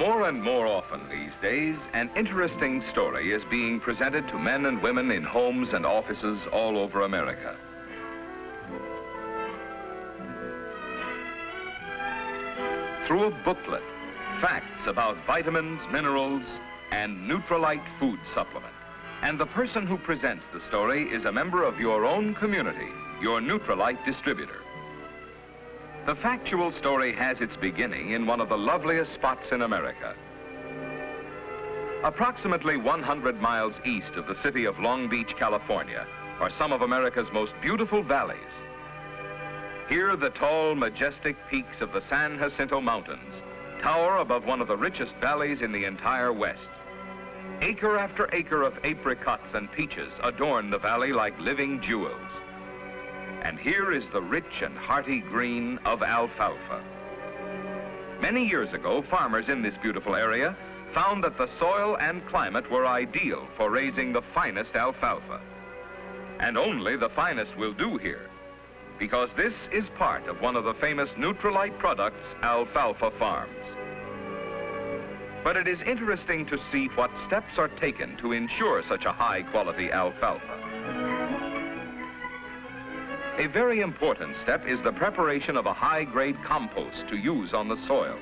More and more often these days, an interesting story is being presented to men and women in homes and offices all over America. Through a booklet, facts about vitamins, minerals, and Nutrilite food supplement. And the person who presents the story is a member of your own community, your Nutrilite distributor. The factual story has its beginning in one of the loveliest spots in America. Approximately 100 miles east of the city of Long Beach, California, are some of America's most beautiful valleys. Here, the tall, majestic peaks of the San Jacinto Mountains tower above one of the richest valleys in the entire West. Acre after acre of apricots and peaches adorn the valley like living jewels. And here is the rich and hearty green of alfalfa. Many years ago, farmers in this beautiful area found that the soil and climate were ideal for raising the finest alfalfa. And only the finest will do here, because this is part of one of the famous Nutrilite products, alfalfa farms. But it is interesting to see what steps are taken to ensure such a high-quality alfalfa. A very important step is the preparation of a high-grade compost to use on the soil.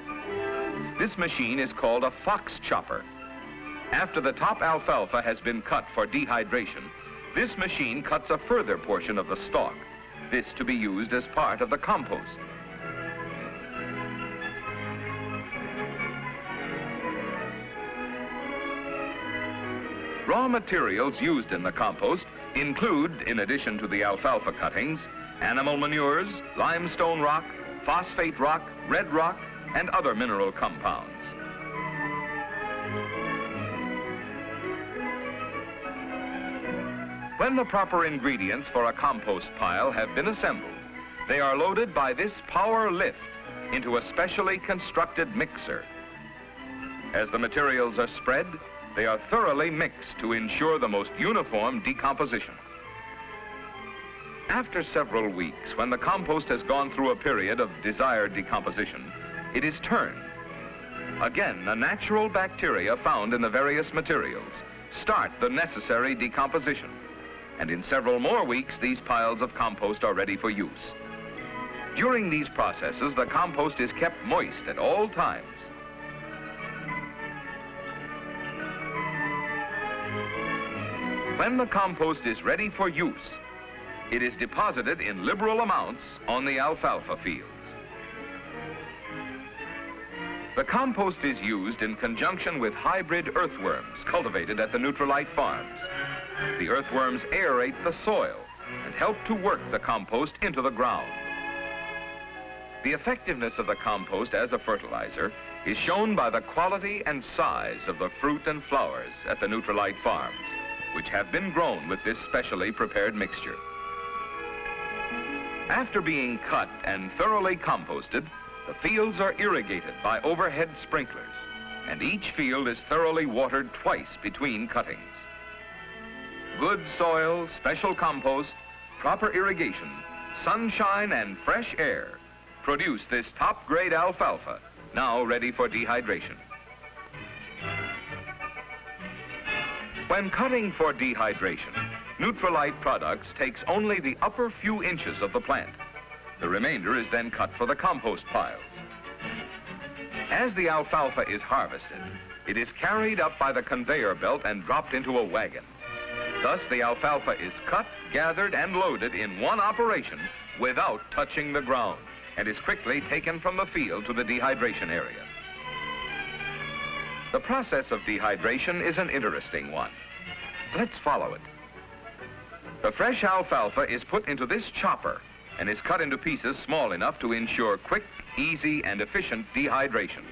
This machine is called a fox chopper. After the top alfalfa has been cut for dehydration, this machine cuts a further portion of the stalk, this to be used as part of the compost. Raw materials used in the compost include, in addition to the alfalfa cuttings, animal manures, limestone rock, phosphate rock, red rock, and other mineral compounds. When the proper ingredients for a compost pile have been assembled, they are loaded by this power lift into a specially constructed mixer. As the materials are spread, they are thoroughly mixed to ensure the most uniform decomposition. After several weeks, when the compost has gone through a period of desired decomposition, it is turned. Again, the natural bacteria found in the various materials start the necessary decomposition. And in several more weeks, these piles of compost are ready for use. During these processes, the compost is kept moist at all times. When the compost is ready for use, it is deposited in liberal amounts on the alfalfa fields. The compost is used in conjunction with hybrid earthworms cultivated at the Nutrilite farms. The earthworms aerate the soil and help to work the compost into the ground. The effectiveness of the compost as a fertilizer is shown by the quality and size of the fruit and flowers at the Nutrilite farms, which have been grown with this specially prepared mixture. After being cut and thoroughly composted, the fields are irrigated by overhead sprinklers, and each field is thoroughly watered twice between cuttings. Good soil, special compost, proper irrigation, sunshine, and fresh air produce this top-grade alfalfa, now ready for dehydration. When cutting for dehydration, Nutrilite Products takes only the upper few inches of the plant. The remainder is then cut for the compost piles. As the alfalfa is harvested, it is carried up by the conveyor belt and dropped into a wagon. Thus, the alfalfa is cut, gathered, and loaded in one operation without touching the ground, and is quickly taken from the field to the dehydration area. The process of dehydration is an interesting one. Let's follow it. The fresh alfalfa is put into this chopper and is cut into pieces small enough to ensure quick, easy, and efficient dehydration.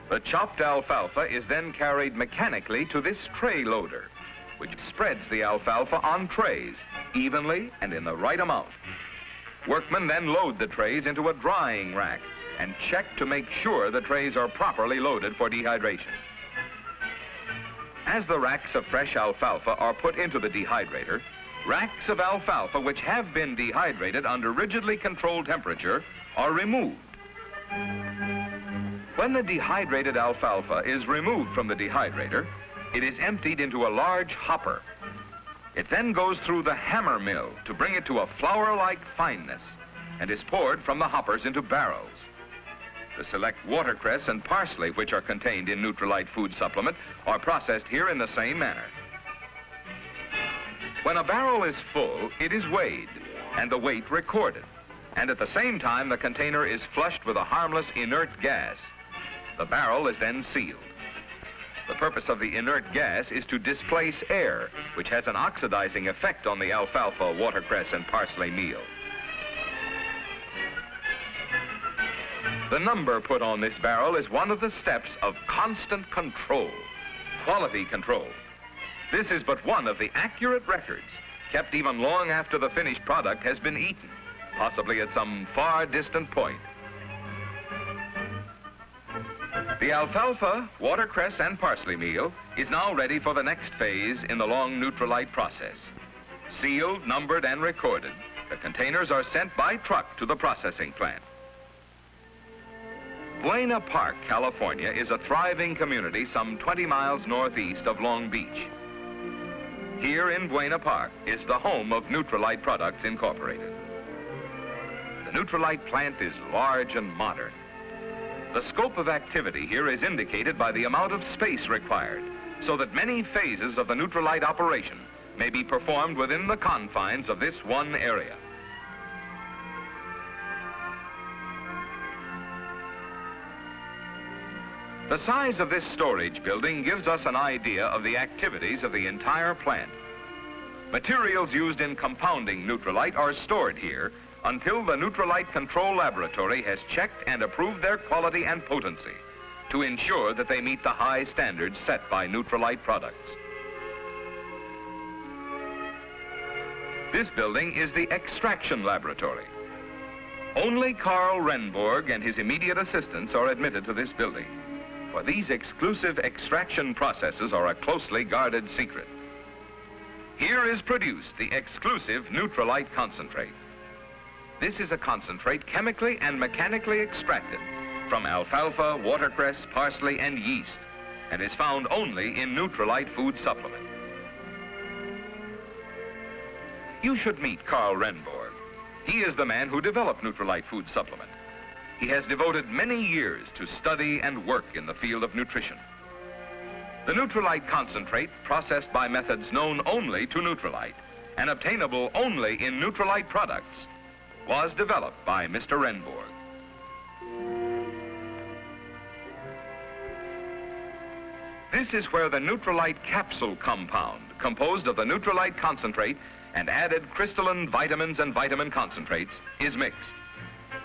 The chopped alfalfa is then carried mechanically to this tray loader, which spreads the alfalfa on trays evenly and in the right amount. Workmen then load the trays into a drying rack and check to make sure the trays are properly loaded for dehydration. As the racks of fresh alfalfa are put into the dehydrator, racks of alfalfa which have been dehydrated under rigidly controlled temperature are removed. When the dehydrated alfalfa is removed from the dehydrator, it is emptied into a large hopper. It then goes through the hammer mill to bring it to a flour-like fineness and is poured from the hoppers into barrels. The select watercress and parsley, which are contained in Nutrilite food supplement, are processed here in the same manner. When a barrel is full, it is weighed and the weight recorded. And at the same time, the container is flushed with a harmless inert gas. The barrel is then sealed. The purpose of the inert gas is to displace air, which has an oxidizing effect on the alfalfa, watercress, and parsley meal. The number put on this barrel is one of the steps of constant control, quality control. This is but one of the accurate records kept even long after the finished product has been eaten, possibly at some far distant point. The alfalfa, watercress, and parsley meal is now ready for the next phase in the long Nutrilite process. Sealed, numbered, and recorded, the containers are sent by truck to the processing plant. Buena Park, California is a thriving community some 20 miles northeast of Long Beach. Here in Buena Park is the home of Nutrilite Products Incorporated. The Nutrilite plant is large and modern. The scope of activity here is indicated by the amount of space required, so that many phases of the Nutrilite operation may be performed within the confines of this one area. The size of this storage building gives us an idea of the activities of the entire plant. Materials used in compounding Nutrilite are stored here until the Nutrilite Control Laboratory has checked and approved their quality and potency to ensure that they meet the high standards set by Nutrilite products. This building is the Extraction Laboratory. Only Carl Renborg and his immediate assistants are admitted to this building, for these exclusive extraction processes are a closely guarded secret. Here is produced the exclusive Nutrilite concentrate. This is a concentrate chemically and mechanically extracted from alfalfa, watercress, parsley, and yeast, and is found only in Nutrilite food supplement. You should meet Carl Renborg. He is the man who developed Nutrilite food supplement. He has devoted many years to study and work in the field of nutrition. The Nutrilite concentrate, processed by methods known only to Nutrilite and obtainable only in Nutrilite products, was developed by Mr. Renborg. This is where the Nutrilite capsule compound, composed of the Nutrilite concentrate and added crystalline vitamins and vitamin concentrates, is mixed.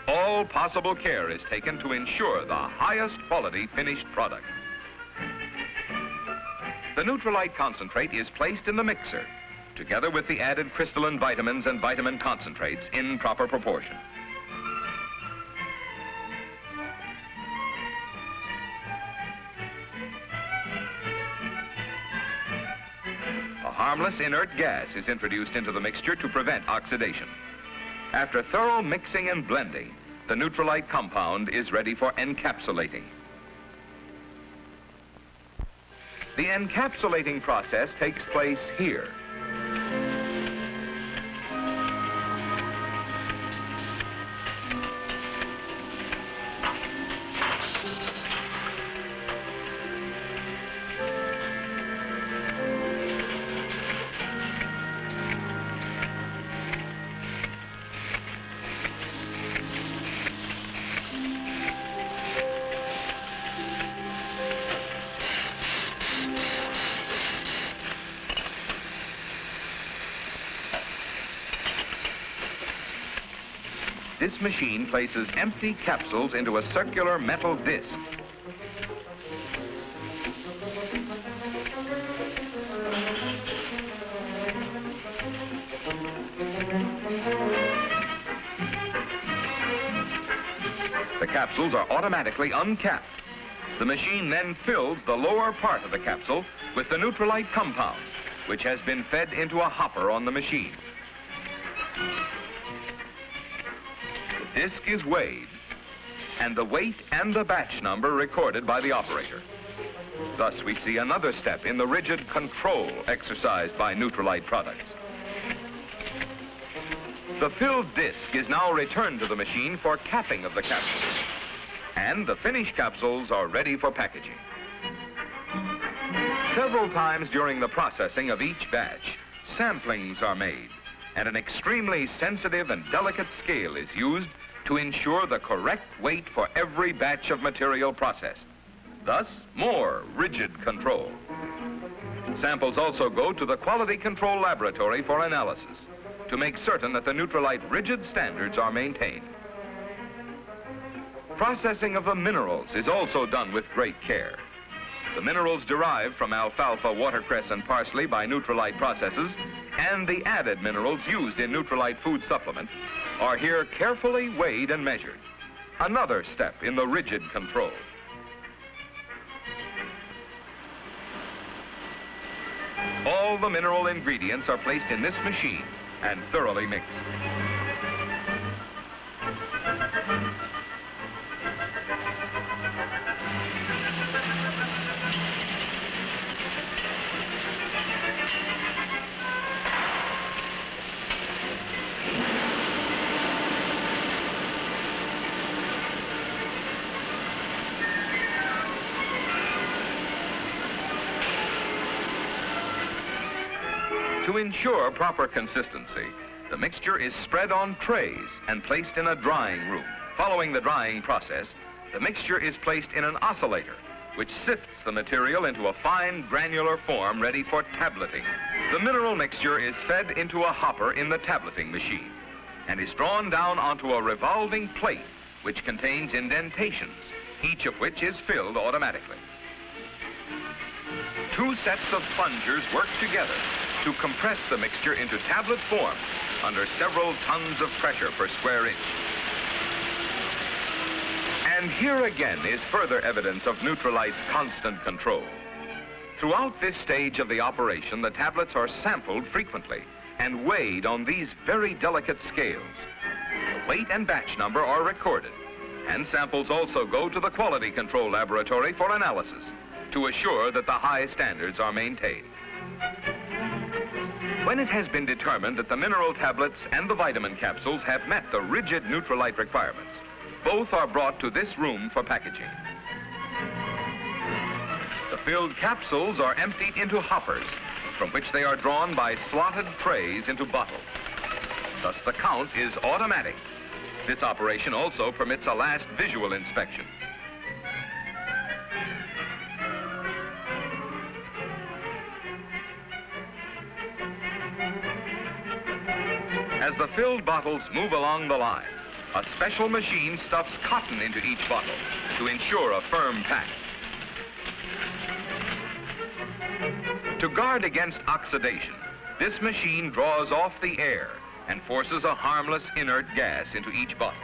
All possible care is taken to ensure the highest quality finished product. The Nutrilite concentrate is placed in the mixer, together with the added crystalline vitamins and vitamin concentrates in proper proportion. A harmless inert gas is introduced into the mixture to prevent oxidation. After thorough mixing and blending, the Nutrilite compound is ready for encapsulating. The encapsulating process takes place here. This machine places empty capsules into a circular metal disc. The capsules are automatically uncapped. The machine then fills the lower part of the capsule with the Nutrilite compound, which has been fed into a hopper on the machine. The disc is weighed. and the weight and the batch number recorded by the operator. Thus, we see another step in the rigid control exercised by Nutrilite products. The filled disc is now returned to the machine for capping of the capsules, and the finished capsules are ready for packaging. Several times during the processing of each batch, samplings are made, and an extremely sensitive and delicate scale is used to ensure the correct weight for every batch of material processed. Thus, more rigid control. Samples also go to the Quality Control Laboratory for analysis to make certain that the Nutrilite rigid standards are maintained. Processing of the minerals is also done with great care. The minerals derived from alfalfa, watercress, and parsley by Nutrilite processes and the added minerals used in Nutrilite food supplement are here carefully weighed and measured. Another step in the rigid control. All the mineral ingredients are placed in this machine and thoroughly mixed. To ensure proper consistency, the mixture is spread on trays and placed in a drying room. Following the drying process, the mixture is placed in an oscillator, which sifts the material into a fine granular form ready for tableting. The mineral mixture is fed into a hopper in the tableting machine and is drawn down onto a revolving plate which contains indentations, each of which is filled automatically. Two sets of plungers work together to compress the mixture into tablet form under several tons of pressure per square inch. And here again is further evidence of Nutrilite's constant control. Throughout this stage of the operation, the tablets are sampled frequently and weighed on these very delicate scales. The weight and batch number are recorded, and samples also go to the Quality Control Laboratory for analysis to assure that the high standards are maintained. When it has been determined that the mineral tablets and the vitamin capsules have met the rigid Nutrilite requirements, both are brought to this room for packaging. The filled capsules are emptied into hoppers, from which they are drawn by slotted trays into bottles. Thus, the count is automatic. This operation also permits a last visual inspection. As the filled bottles move along the line, a special machine stuffs cotton into each bottle to ensure a firm pack. To guard against oxidation, this machine draws off the air and forces a harmless inert gas into each bottle.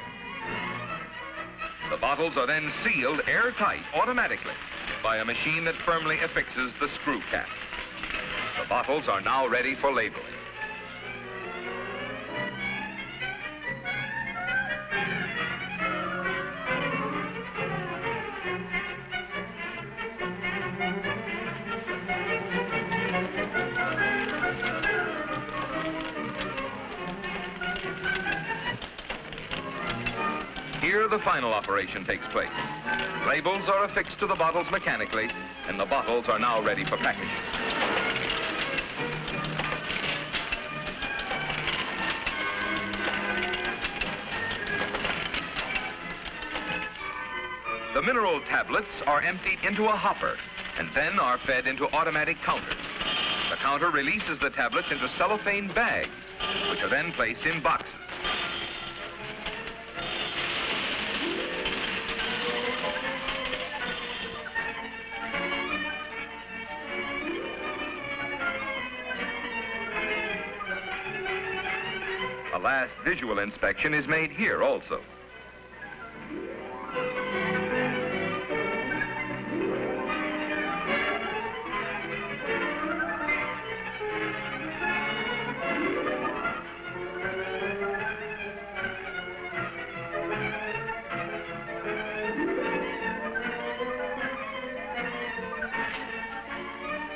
The bottles are then sealed airtight automatically by a machine that firmly affixes the screw cap. The bottles are now ready for labeling. Here, the final operation takes place. Labels are affixed to the bottles mechanically, and the bottles are now ready for packaging. The mineral tablets are emptied into a hopper and then are fed into automatic counters. The counter releases the tablets into cellophane bags, which are then placed in boxes. A last visual inspection is made here also.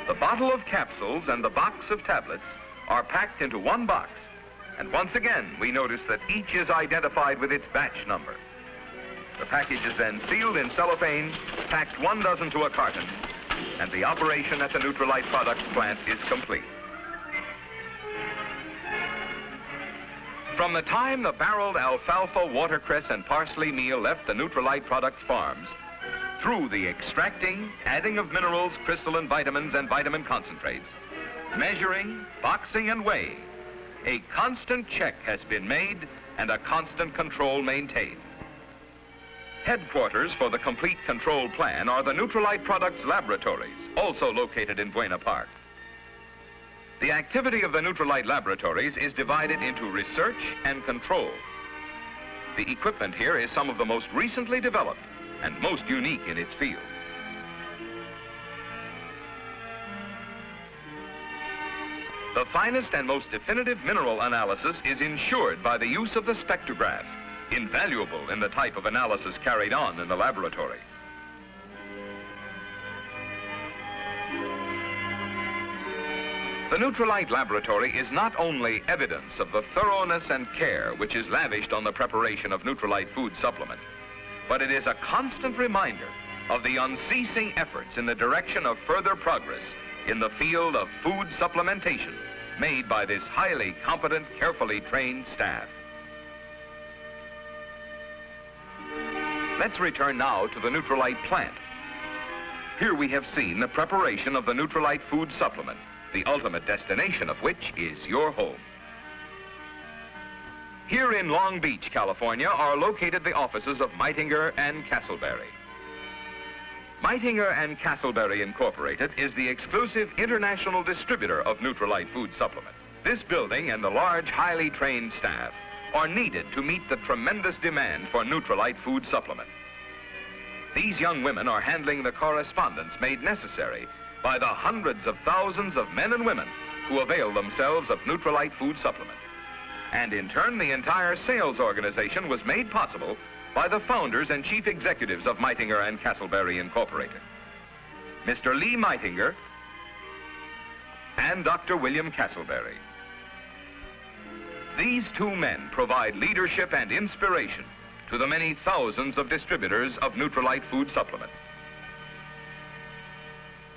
The bottle of capsules and the box of tablets are packed into one box. And once again, we notice that each is identified with its batch number. The package is then sealed in cellophane, packed 1 dozen to a carton, and the operation at the Nutrilite Products plant is complete. From the time the barreled alfalfa, watercress, and parsley meal left the Nutrilite Products farms, through the extracting, adding of minerals, crystalline vitamins, and vitamin concentrates, measuring, boxing, and weighing, a constant check has been made and a constant control maintained. Headquarters for the complete control plan are the Nutrilite Products laboratories, also located in Buena Park. The activity of the Nutrilite laboratories is divided into research and control. The equipment here is some of the most recently developed and most unique in its field. The finest and most definitive mineral analysis is ensured by the use of the spectrograph, invaluable in the type of analysis carried on in the laboratory. The Nutrilite laboratory is not only evidence of the thoroughness and care which is lavished on the preparation of Nutrilite food supplement, but it is a constant reminder of the unceasing efforts in the direction of further progress in the field of food supplementation made by this highly competent, carefully trained staff. Let's return now to the Nutrilite plant. Here we have seen the preparation of the Nutrilite food supplement, the ultimate destination of which is your home. Here in Long Beach, California, are located the offices of Meitinger and Castleberry. Meitinger and Castleberry Incorporated is the exclusive international distributor of Nutrilite food supplement. This building and the large, highly trained staff are needed to meet the tremendous demand for Nutrilite food supplement. These young women are handling the correspondence made necessary by the hundreds of thousands of men and women who avail themselves of Nutrilite food supplement. And in turn, the entire sales organization was made possible by the founders and chief executives of Meitinger and Castleberry Incorporated, Mr. Lee Meitinger and Dr. William Castleberry. These two men provide leadership and inspiration to the many thousands of distributors of Nutrilite food supplement.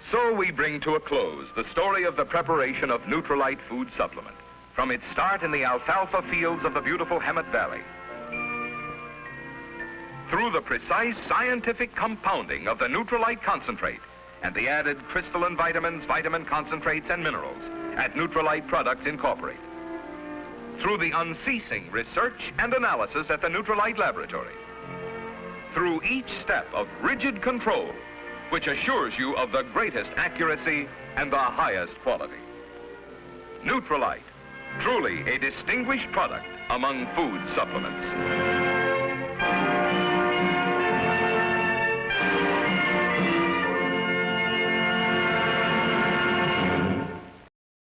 So we bring to a close the story of the preparation of Nutrilite food supplement, from its start in the alfalfa fields of the beautiful Hemet Valley, through the precise scientific compounding of the Nutrilite concentrate and the added crystalline vitamins, vitamin concentrates, and minerals at Nutrilite Products Incorporated, through the unceasing research and analysis at the Nutrilite laboratory, through each step of rigid control which assures you of the greatest accuracy and the highest quality. Nutrilite, truly a distinguished product among food supplements.